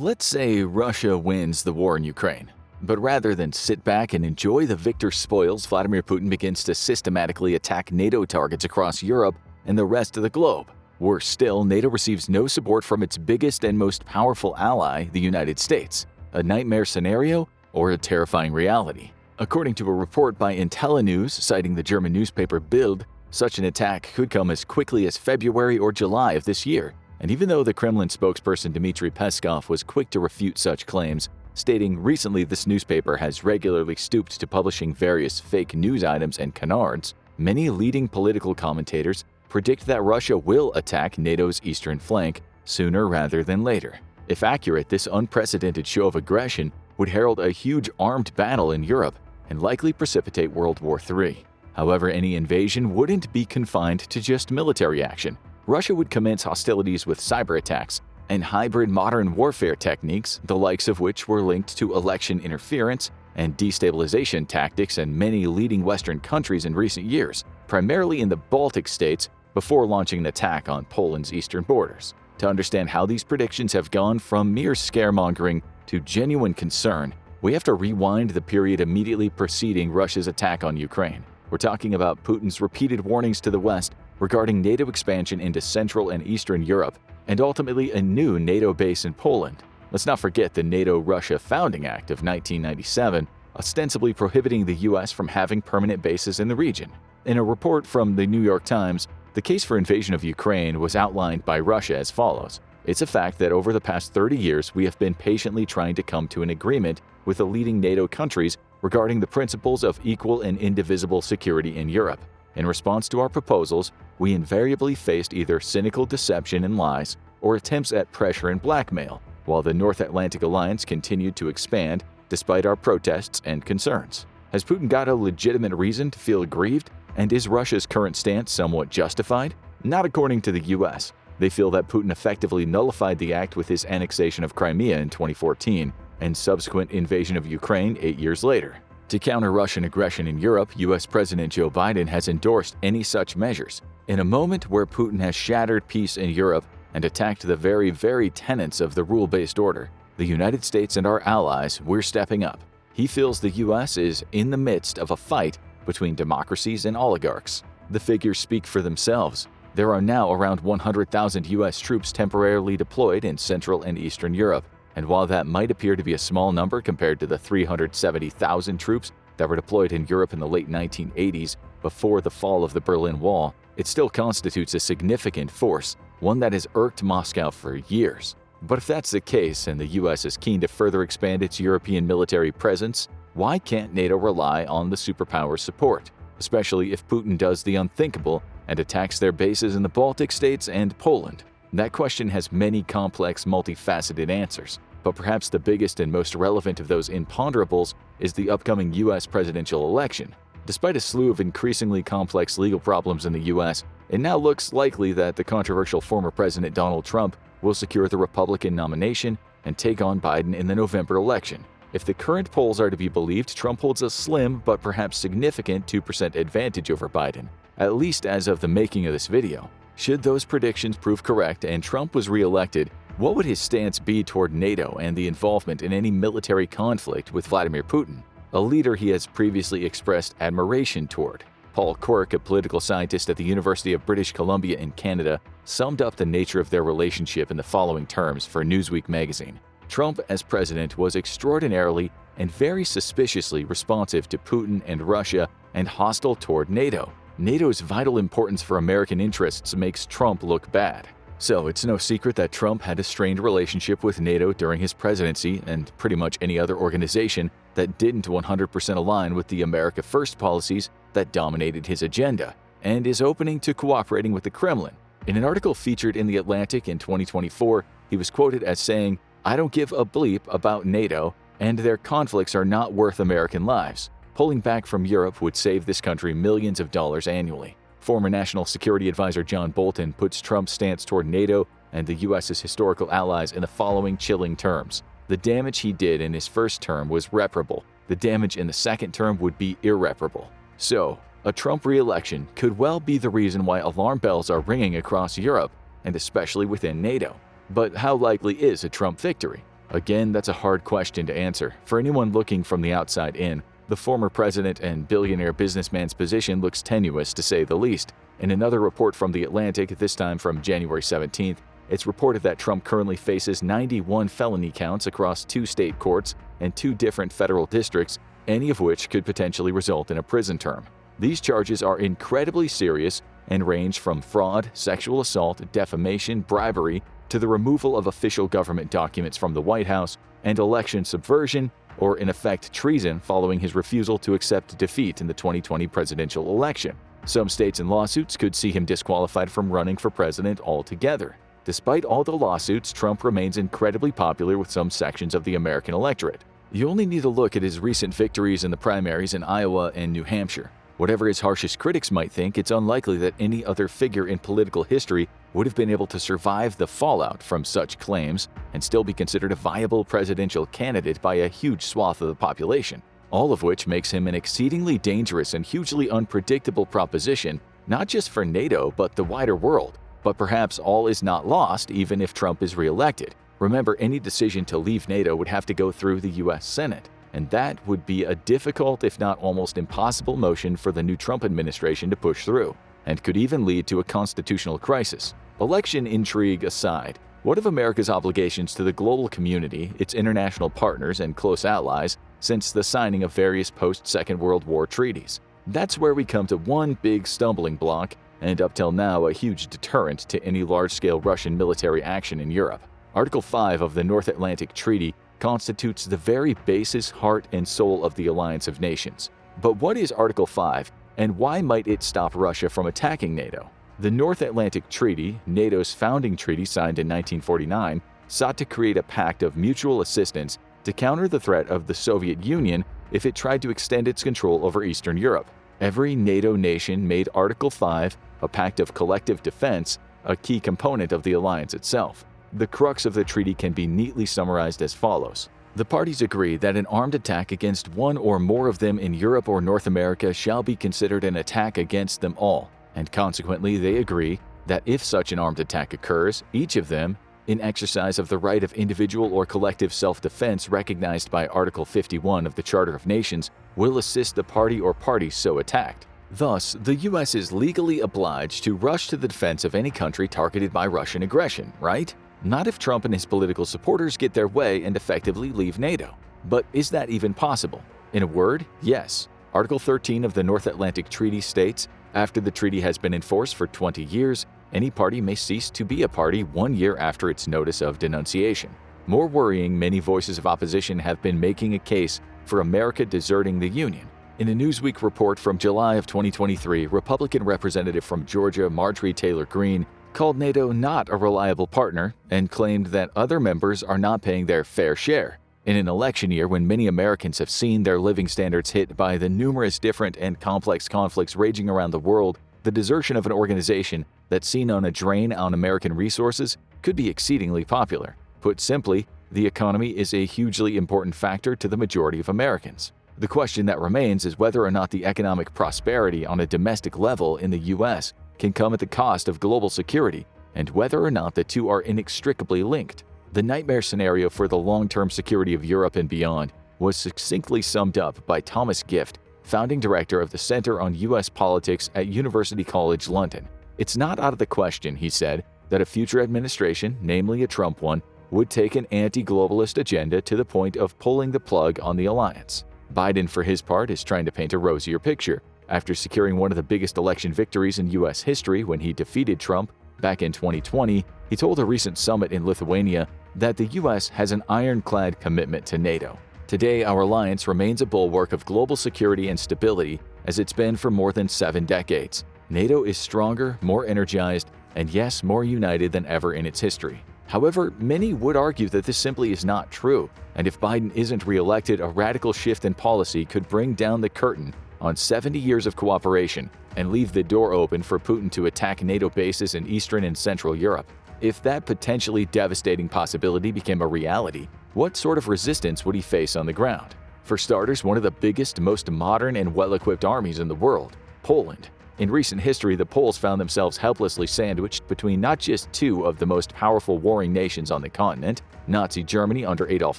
Let's say Russia wins the war in Ukraine. But rather than sit back and enjoy the victor's spoils, Vladimir Putin begins to systematically attack NATO targets across Europe and the rest of the globe. Worse still, NATO receives no support from its biggest and most powerful ally, the United States. A nightmare scenario or a terrifying reality? According to a report by IntelliNews citing the German newspaper Bild, such an attack could come as quickly as February or July of this year. And even though the Kremlin spokesperson Dmitry Peskov was quick to refute such claims, stating recently this newspaper has regularly stooped to publishing various fake news items and canards, many leading political commentators predict that Russia will attack NATO's eastern flank sooner rather than later. If accurate, this unprecedented show of aggression would herald a huge armed battle in Europe and likely precipitate World War III. However, any invasion wouldn't be confined to just military action. Russia would commence hostilities with cyber attacks and hybrid modern warfare techniques, the likes of which were linked to election interference and destabilization tactics in many leading Western countries in recent years, primarily in the Baltic states, before launching an attack on Poland's eastern borders. To understand how these predictions have gone from mere scaremongering to genuine concern, we have to rewind the period immediately preceding Russia's attack on Ukraine. We're talking about Putin's repeated warnings to the West regarding NATO expansion into Central and Eastern Europe, and ultimately a new NATO base in Poland. Let's not forget the NATO-Russia Founding Act of 1997, ostensibly prohibiting the U.S. from having permanent bases in the region. In a report from the New York Times, the case for invasion of Ukraine was outlined by Russia as follows. It's a fact that over the past 30 years, we have been patiently trying to come to an agreement with the leading NATO countries regarding the principles of equal and indivisible security in Europe. In response to our proposals, we invariably faced either cynical deception and lies or attempts at pressure and blackmail, while the North Atlantic Alliance continued to expand despite our protests and concerns. Has Putin got a legitimate reason to feel aggrieved? And is Russia's current stance somewhat justified? Not according to the U.S. They feel that Putin effectively nullified the act with his annexation of Crimea in 2014 and subsequent invasion of Ukraine 8 years later. To counter Russian aggression in Europe, U.S. President Joe Biden has endorsed any such measures. In a moment where Putin has shattered peace in Europe and attacked the very tenets of the rule-based order, the United States and our allies, we're stepping up. He feels the U.S. is in the midst of a fight between democracies and oligarchs. The figures speak for themselves. There are now around 100,000 U.S. troops temporarily deployed in Central and Eastern Europe. And while that might appear to be a small number compared to the 370,000 troops that were deployed in Europe in the late 1980s before the fall of the Berlin Wall, it still constitutes a significant force, one that has irked Moscow for years. But if that's the case and the US is keen to further expand its European military presence, why can't NATO rely on the superpower's support, especially if Putin does the unthinkable and attacks their bases in the Baltic states and Poland? That question has many complex, multifaceted answers, but perhaps the biggest and most relevant of those imponderables is the upcoming U.S. presidential election. Despite a slew of increasingly complex legal problems in the U.S., it now looks likely that the controversial former President Donald Trump will secure the Republican nomination and take on Biden in the November election. If the current polls are to be believed, Trump holds a slim but perhaps significant 2% advantage over Biden, at least as of the making of this video. Should those predictions prove correct and Trump was re-elected, what would his stance be toward NATO and the involvement in any military conflict with Vladimir Putin, a leader he has previously expressed admiration toward? Paul Quirk, a political scientist at the University of British Columbia in Canada, summed up the nature of their relationship in the following terms for Newsweek magazine. Trump, as president, was extraordinarily and very suspiciously responsive to Putin and Russia and hostile toward NATO. NATO's vital importance for American interests makes Trump look bad. So it's no secret that Trump had a strained relationship with NATO during his presidency and pretty much any other organization that didn't 100% align with the America First policies that dominated his agenda, and is opening to cooperating with the Kremlin. In an article featured in The Atlantic in 2024, he was quoted as saying, "I don't give a bleep about NATO, and their conflicts are not worth American lives. Pulling back from Europe would save this country millions of dollars annually." Former National Security Advisor John Bolton puts Trump's stance toward NATO and the U.S.'s historical allies in the following chilling terms. The damage he did in his first term was reparable. The damage in the second term would be irreparable. So, a Trump re-election could well be the reason why alarm bells are ringing across Europe, and especially within NATO. But how likely is a Trump victory? Again, that's a hard question to answer. For anyone looking from the outside in, the former president and billionaire businessman's position looks tenuous to say the least. In another report from The Atlantic, this time from January 17th, it's reported that Trump currently faces 91 felony counts across 2 state courts and 2 different federal districts, any of which could potentially result in a prison term. These charges are incredibly serious and range from fraud, sexual assault, defamation, bribery, to the removal of official government documents from the White House, and election subversion, or in effect treason following his refusal to accept defeat in the 2020 presidential election. Some states and lawsuits could see him disqualified from running for president altogether. Despite all the lawsuits, Trump remains incredibly popular with some sections of the American electorate. You only need to look at his recent victories in the primaries in Iowa and New Hampshire. Whatever his harshest critics might think, it's unlikely that any other figure in political history would have been able to survive the fallout from such claims and still be considered a viable presidential candidate by a huge swath of the population, all of which makes him an exceedingly dangerous and hugely unpredictable proposition, not just for NATO but the wider world. But perhaps all is not lost even if Trump is re-elected. Remember, any decision to leave NATO would have to go through the US Senate, and that would be a difficult, if not almost impossible, motion for the new Trump administration to push through, and could even lead to a constitutional crisis. Election intrigue aside, what of America's obligations to the global community, its international partners and close allies, since the signing of various post-Second World War treaties? That's where we come to one big stumbling block, and up till now a huge deterrent to any large-scale Russian military action in Europe. Article 5 of the North Atlantic Treaty constitutes the very basis, heart, and soul of the Alliance of Nations. But what is Article 5, and why might it stop Russia from attacking NATO? The North Atlantic Treaty, NATO's founding treaty signed in 1949, sought to create a pact of mutual assistance to counter the threat of the Soviet Union if it tried to extend its control over Eastern Europe. Every NATO nation made Article 5, a pact of collective defense, a key component of the alliance itself. The crux of the treaty can be neatly summarized as follows. The parties agree that an armed attack against one or more of them in Europe or North America shall be considered an attack against them all, and consequently they agree that if such an armed attack occurs, each of them, in exercise of the right of individual or collective self-defense recognized by Article 51 of the Charter of Nations, will assist the party or parties so attacked. Thus, the U.S. is legally obliged to rush to the defense of any country targeted by Russian aggression, right? Not if Trump and his political supporters get their way and effectively leave NATO. But is that even possible? In a word, yes. Article 13 of the North Atlantic Treaty states, after the treaty has been in force for 20 years, any party may cease to be a party 1 year after its notice of denunciation. More worrying, many voices of opposition have been making a case for America deserting the Union. In a Newsweek report from July of 2023, Republican Representative from Georgia Marjorie Taylor Greene called NATO not a reliable partner and claimed that other members are not paying their fair share. In an election year when many Americans have seen their living standards hit by the numerous different and complex conflicts raging around the world, the desertion of an organization that's seen on a drain on American resources could be exceedingly popular. Put simply, the economy is a hugely important factor to the majority of Americans. The question that remains is whether or not the economic prosperity on a domestic level in the U.S. can come at the cost of global security, and whether or not the two are inextricably linked. The nightmare scenario for the long-term security of Europe and beyond was succinctly summed up by Thomas Gift, founding director of the Center on U.S. Politics at University College London. It's not out of the question, he said, that a future administration, namely a Trump one, would take an anti-globalist agenda to the point of pulling the plug on the alliance. Biden, for his part, is trying to paint a rosier picture. After securing one of the biggest election victories in U.S. history when he defeated Trump back in 2020, he told a recent summit in Lithuania that the U.S. has an ironclad commitment to NATO. Today, our alliance remains a bulwark of global security and stability as it's been for more than 7 decades. NATO is stronger, more energized, and yes, more united than ever in its history. However, many would argue that this simply is not true, and if Biden isn't re-elected, a radical shift in policy could bring down the curtain on 70 years of cooperation and leave the door open for Putin to attack NATO bases in Eastern and Central Europe. If that potentially devastating possibility became a reality, what sort of resistance would he face on the ground? For starters, one of the biggest, most modern and well-equipped armies in the world, Poland. In recent history, the Poles found themselves helplessly sandwiched between not just two of the most powerful warring nations on the continent, Nazi Germany under Adolf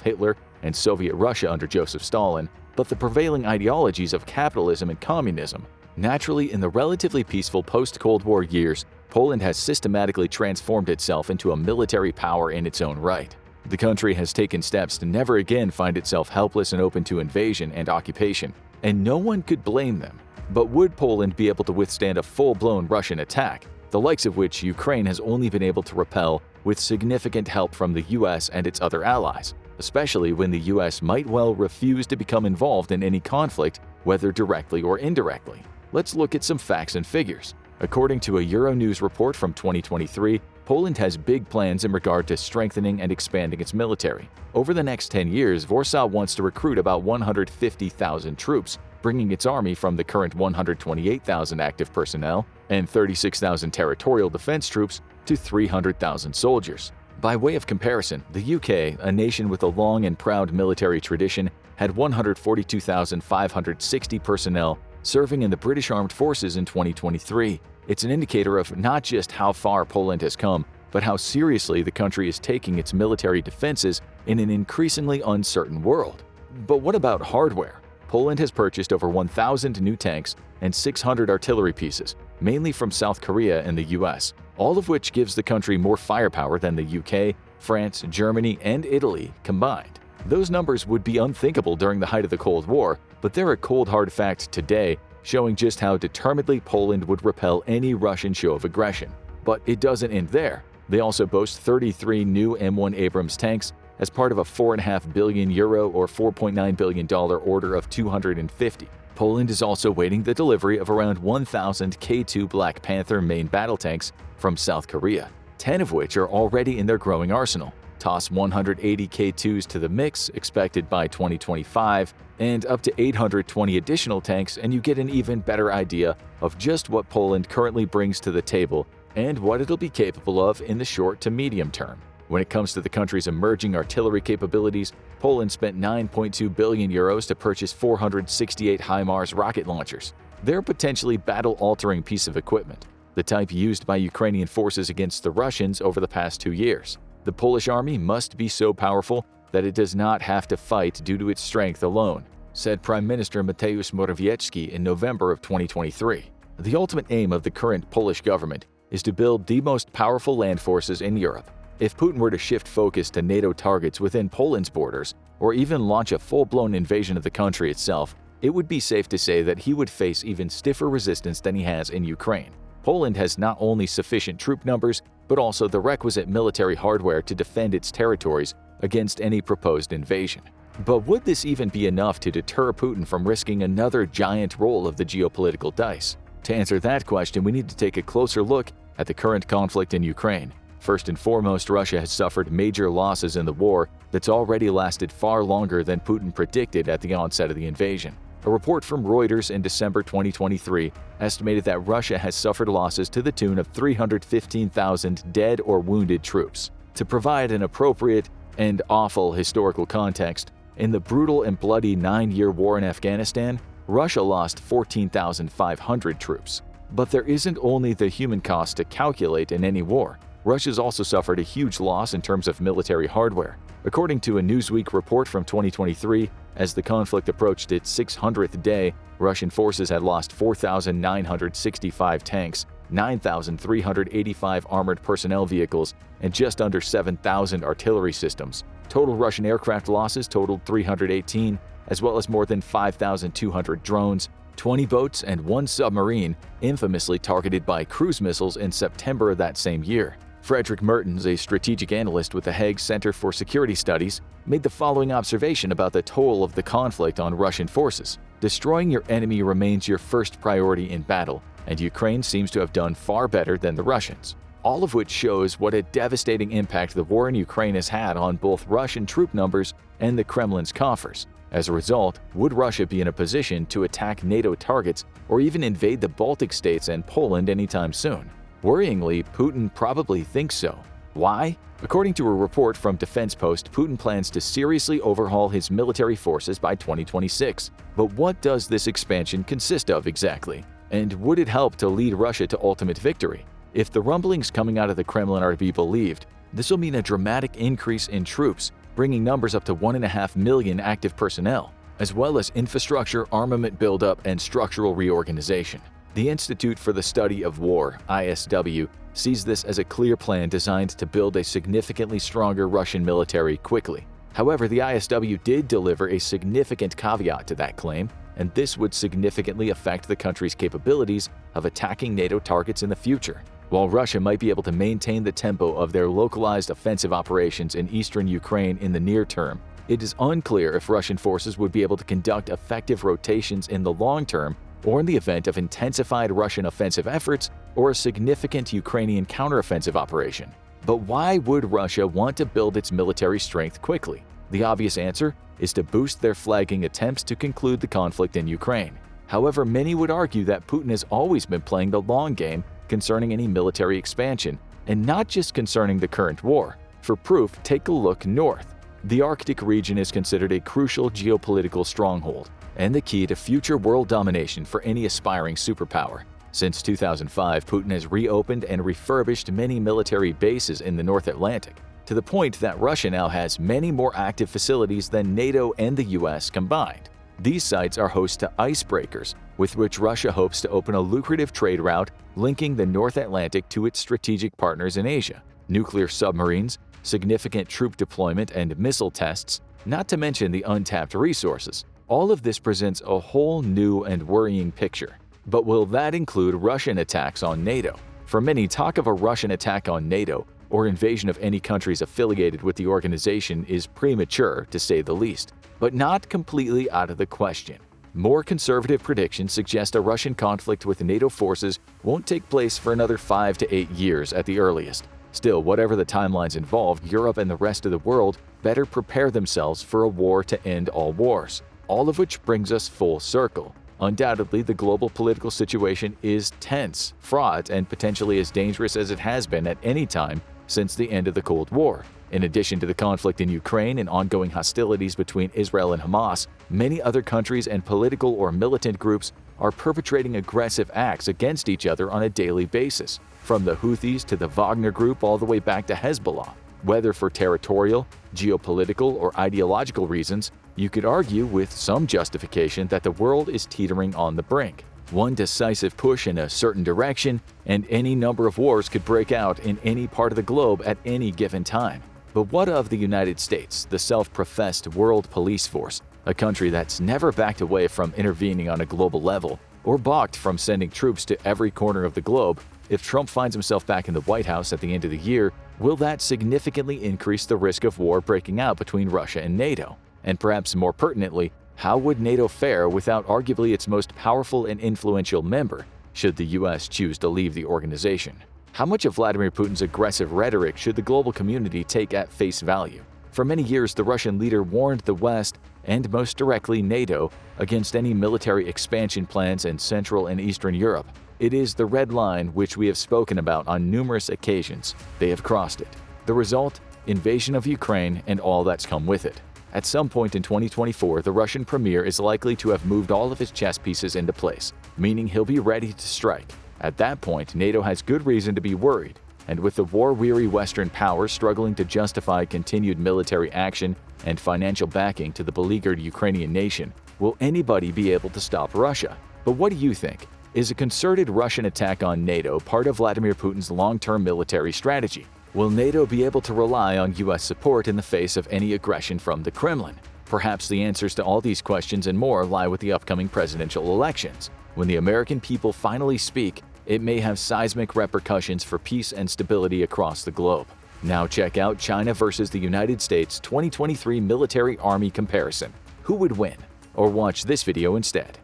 Hitler and Soviet Russia under Joseph Stalin, but the prevailing ideologies of capitalism and communism. Naturally, in the relatively peaceful post-Cold War years, Poland has systematically transformed itself into a military power in its own right. The country has taken steps to never again find itself helpless and open to invasion and occupation, and no one could blame them. But would Poland be able to withstand a full-blown Russian attack, the likes of which Ukraine has only been able to repel with significant help from the US and its other allies, especially when the US might well refuse to become involved in any conflict, whether directly or indirectly? Let's look at some facts and figures. According to a Euronews report from 2023, Poland has big plans in regard to strengthening and expanding its military. Over the next 10 years, Warsaw wants to recruit about 150,000 troops, bringing its army from the current 128,000 active personnel and 36,000 territorial defense troops to 300,000 soldiers. By way of comparison, the UK, a nation with a long and proud military tradition, had 142,560 personnel serving in the British Armed Forces in 2023. It's an indicator of not just how far Poland has come, but how seriously the country is taking its military defenses in an increasingly uncertain world. But what about hardware? Poland has purchased over 1,000 new tanks and 600 artillery pieces, mainly from South Korea and the US, all of which gives the country more firepower than the UK, France, Germany, and Italy combined. Those numbers would be unthinkable during the height of the Cold War, but they're a cold hard fact today, showing just how determinedly Poland would repel any Russian show of aggression. But it doesn't end there. They also boast 33 new M1 Abrams tanks as part of a €4.5 billion or $4.9 billion order of 250. Poland is also waiting the delivery of around 1,000 K2 Black Panther main battle tanks from South Korea, 10 of which are already in their growing arsenal. Toss 180 K2s to the mix, expected by 2025, and up to 820 additional tanks, and you get an even better idea of just what Poland currently brings to the table and what it'll be capable of in the short to medium term. When it comes to the country's emerging artillery capabilities, Poland spent €9.2 billion to purchase 468 HIMARS rocket launchers. They're a potentially battle-altering piece of equipment, the type used by Ukrainian forces against the Russians over the past 2 years. The Polish army must be so powerful that it does not have to fight due to its strength alone, said Prime Minister Mateusz Morawiecki in November of 2023. The ultimate aim of the current Polish government is to build the most powerful land forces in Europe. If Putin were to shift focus to NATO targets within Poland's borders, or even launch a full-blown invasion of the country itself, it would be safe to say that he would face even stiffer resistance than he has in Ukraine. Poland has not only sufficient troop numbers, but also the requisite military hardware to defend its territories against any proposed invasion. But would this even be enough to deter Putin from risking another giant roll of the geopolitical dice? To answer that question, we need to take a closer look at the current conflict in Ukraine. First and foremost, Russia has suffered major losses in the war that's already lasted far longer than Putin predicted at the onset of the invasion. A report from Reuters in December 2023 estimated that Russia has suffered losses to the tune of 315,000 dead or wounded troops. To provide an appropriate and awful historical context, in the brutal and bloody 9-year war in Afghanistan, Russia lost 14,500 troops. But there isn't only the human cost to calculate in any war. Russia's also suffered a huge loss in terms of military hardware. According to a Newsweek report from 2023, as the conflict approached its 600th day, Russian forces had lost 4,965 tanks, 9,385 armored personnel vehicles, and just under 7,000 artillery systems. Total Russian aircraft losses totaled 318, as well as more than 5,200 drones, 20 boats, and 1 submarine, infamously targeted by cruise missiles in September of that same year. Frederick Mertens, a strategic analyst with the Hague Center for Security Studies, made the following observation about the toll of the conflict on Russian forces. Destroying your enemy remains your first priority in battle, and Ukraine seems to have done far better than the Russians. All of which shows what a devastating impact the war in Ukraine has had on both Russian troop numbers and the Kremlin's coffers. As a result, would Russia be in a position to attack NATO targets or even invade the Baltic states and Poland anytime soon? Worryingly, Putin probably thinks so. Why? According to a report from Defense Post, Putin plans to seriously overhaul his military forces by 2026. But what does this expansion consist of exactly? And would it help to lead Russia to ultimate victory? If the rumblings coming out of the Kremlin are to be believed, this will mean a dramatic increase in troops, bringing numbers up to 1.5 million active personnel, as well as infrastructure, armament buildup, and structural reorganization. The Institute for the Study of War, ISW, sees this as a clear plan designed to build a significantly stronger Russian military quickly. However, the ISW did deliver a significant caveat to that claim, and this would significantly affect the country's capabilities of attacking NATO targets in the future. While Russia might be able to maintain the tempo of their localized offensive operations in eastern Ukraine in the near term, it is unclear if Russian forces would be able to conduct effective rotations in the long term or in the event of intensified Russian offensive efforts or a significant Ukrainian counteroffensive operation. But why would Russia want to build its military strength quickly? The obvious answer is to boost their flagging attempts to conclude the conflict in Ukraine. However, many would argue that Putin has always been playing the long game concerning any military expansion, and not just concerning the current war. For proof, take a look north. The Arctic region is considered a crucial geopolitical stronghold and the key to future world domination for any aspiring superpower. Since 2005, Putin has reopened and refurbished many military bases in the North Atlantic, to the point that Russia now has many more active facilities than NATO and the US combined. These sites are host to icebreakers, with which Russia hopes to open a lucrative trade route linking the North Atlantic to its strategic partners in Asia. Nuclear submarines, significant troop deployment, and missile tests, not to mention the untapped resources. All of this presents a whole new and worrying picture. But will that include Russian attacks on NATO? For many, talk of a Russian attack on NATO or invasion of any countries affiliated with the organization is premature, to say the least, but not completely out of the question. More conservative predictions suggest a Russian conflict with NATO forces won't take place for another 5 to 8 years at the earliest. Still, whatever the timelines involved, Europe and the rest of the world better prepare themselves for a war to end all wars. All of which brings us full circle. Undoubtedly, the global political situation is tense, fraught, and potentially as dangerous as it has been at any time since the end of the Cold War. In addition to the conflict in Ukraine and ongoing hostilities between Israel and Hamas, many other countries and political or militant groups are perpetrating aggressive acts against each other on a daily basis, from the Houthis to the Wagner Group all the way back to Hezbollah. Whether for territorial, geopolitical, or ideological reasons, you could argue with some justification that the world is teetering on the brink. One decisive push in a certain direction, and any number of wars could break out in any part of the globe at any given time. But what of the United States, the self-professed world police force, a country that's never backed away from intervening on a global level or balked from sending troops to every corner of the globe? If Trump finds himself back in the White House at the end of the year, will that significantly increase the risk of war breaking out between Russia and NATO? And perhaps more pertinently, how would NATO fare without arguably its most powerful and influential member, should the US choose to leave the organization? How much of Vladimir Putin's aggressive rhetoric should the global community take at face value? For many years, the Russian leader warned the West, and most directly NATO, against any military expansion plans in Central and Eastern Europe. It is the red line which we have spoken about on numerous occasions. They have crossed it. The result? Invasion of Ukraine and all that's come with it. At some point in 2024, the Russian premier is likely to have moved all of his chess pieces into place, meaning he'll be ready to strike. At that point, NATO has good reason to be worried, and with the war-weary Western powers struggling to justify continued military action and financial backing to the beleaguered Ukrainian nation, will anybody be able to stop Russia? But what do you think? Is a concerted Russian attack on NATO part of Vladimir Putin's long-term military strategy? Will NATO be able to rely on US support in the face of any aggression from the Kremlin? Perhaps the answers to all these questions and more lie with the upcoming presidential elections. When the American people finally speak, it may have seismic repercussions for peace and stability across the globe. Now check out China versus the United States 2023 military army comparison. Who would win? Or watch this video instead.